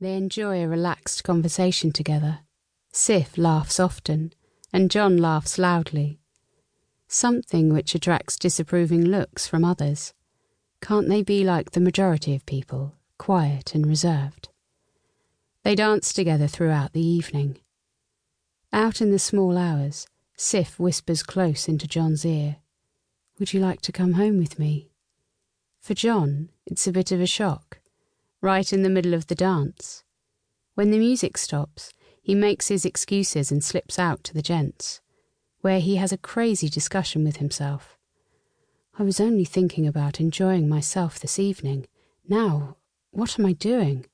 They enjoy a relaxed conversation together. Sif laughs often, and John laughs loudly. Something which attracts disapproving looks from others. Can't they be like the majority of people, quiet and reserved? They dance together throughout the evening. Out in the small hours, Sif whispers close into John's ear, "Would you like to come home with me?" For John, it's a bit of a shock, right in the middle of the dance. When the music stops, he makes his excuses and slips out to the gents, where he has a crazy discussion with himself. "I was only thinking about enjoying myself this evening. Now, what am I doing?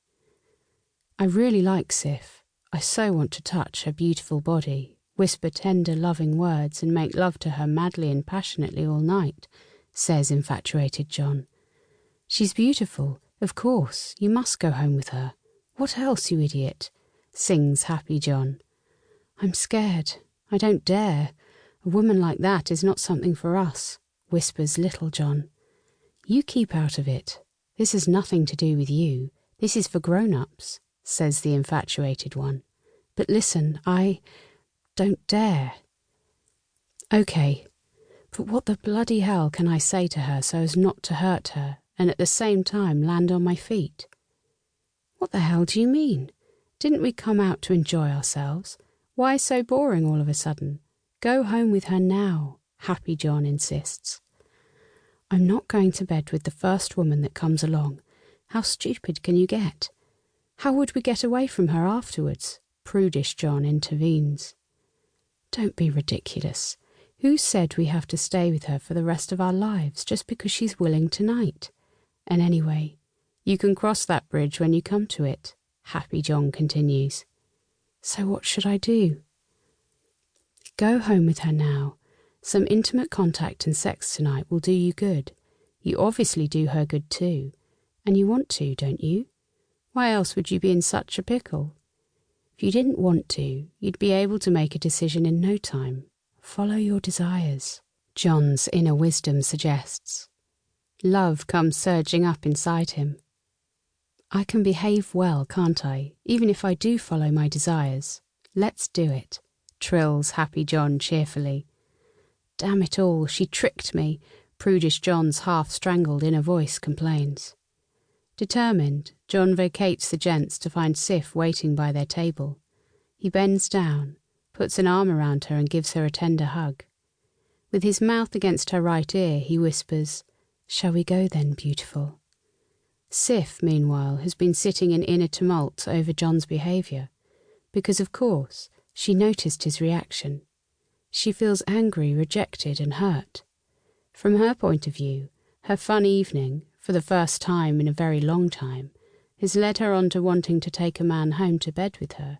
I really like Sif. I so want to touch her beautiful body, whisper tender, loving words and make love to her madly and passionately all night," says infatuated John. "She's beautiful, of course. You must go home with her. What else, you idiot?" sings happy John. "I'm scared. I don't dare. A woman like that is not something for us," whispers little John. "You keep out of it. This has nothing to do with you. This is for grown-ups," says the infatuated one. "But listen, I don't dare." "Okay, but what the bloody hell can I say to her so as not to hurt her and at the same time land on my feet?" "What the hell do you mean? Didn't we come out to enjoy ourselves? Why so boring all of a sudden? Go home with her now," happy John insists. "I'm not going to bed with the first woman that comes along. How stupid can you get? How would we get away from her afterwards?" prudish John intervenes. "Don't be ridiculous. Who said we have to stay with her for the rest of our lives just because she's willing tonight? And anyway, you can cross that bridge when you come to it," happy John continues. "So what should I do?" "Go home with her now. Some intimate contact and sex tonight will do you good. You obviously do her good too. And you want to, don't you? Why else would you be in such a pickle? If you didn't want to, you'd be able to make a decision in no time. Follow your desires," John's inner wisdom suggests. Love comes surging up inside him. "I can behave well, can't I, even if I do follow my desires? Let's do it," trills happy John cheerfully. "Damn it all, she tricked me," prudish John's half-strangled inner voice complains. Determined, John vacates the gents to find Sif waiting by their table. He bends down, puts an arm around her and gives her a tender hug. With his mouth against her right ear, he whispers, "Shall we go then, beautiful?" Sif, meanwhile, has been sitting in inner tumult over John's behaviour, because, of course, she noticed his reaction. She feels angry, rejected and hurt. From her point of view, her fun evening, for the first time in a very long time, has led her on to wanting to take a man home to bed with her,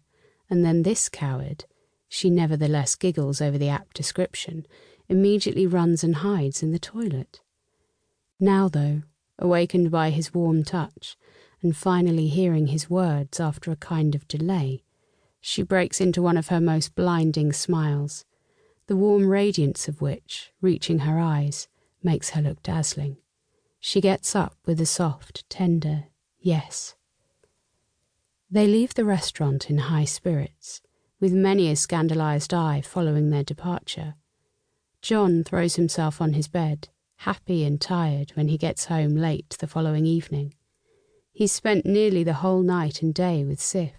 and then this coward, she nevertheless giggles over the apt description, immediately runs and hides in the toilet. Now, though, awakened by his warm touch, and finally hearing his words after a kind of delay, she breaks into one of her most blinding smiles, the warm radiance of which, reaching her eyes, makes her look dazzling. She gets up with a soft, tender yes. They leave the restaurant in high spirits, with many a scandalised eye following their departure. John throws himself on his bed, happy and tired when he gets home late the following evening. He's spent nearly the whole night and day with Sif.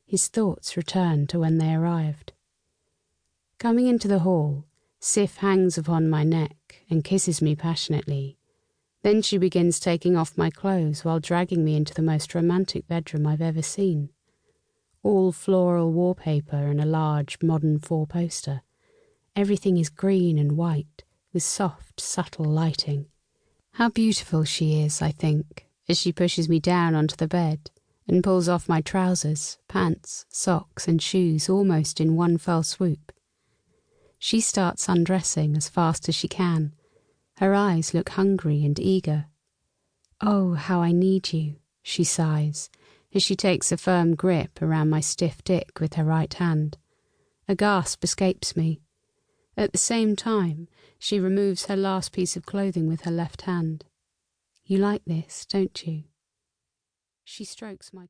His thoughts return to when they arrived. Coming into the hall, Sif hangs upon my neck and kisses me passionately. Then she begins taking off my clothes while dragging me into the most romantic bedroom I've ever seen. All floral wallpaper and a large modern four-poster. Everything is green and white, with soft, subtle lighting. How beautiful she is, I think, as she pushes me down onto the bed and pulls off my trousers, pants, socks and shoes almost in one fell swoop. She starts undressing as fast as she can. Her eyes look hungry and eager. "Oh, how I need you," she sighs, as she takes a firm grip around my stiff dick with her right hand. A gasp escapes me. At the same time, she removes her last piece of clothing with her left hand. "You like this, don't you?" She strokes my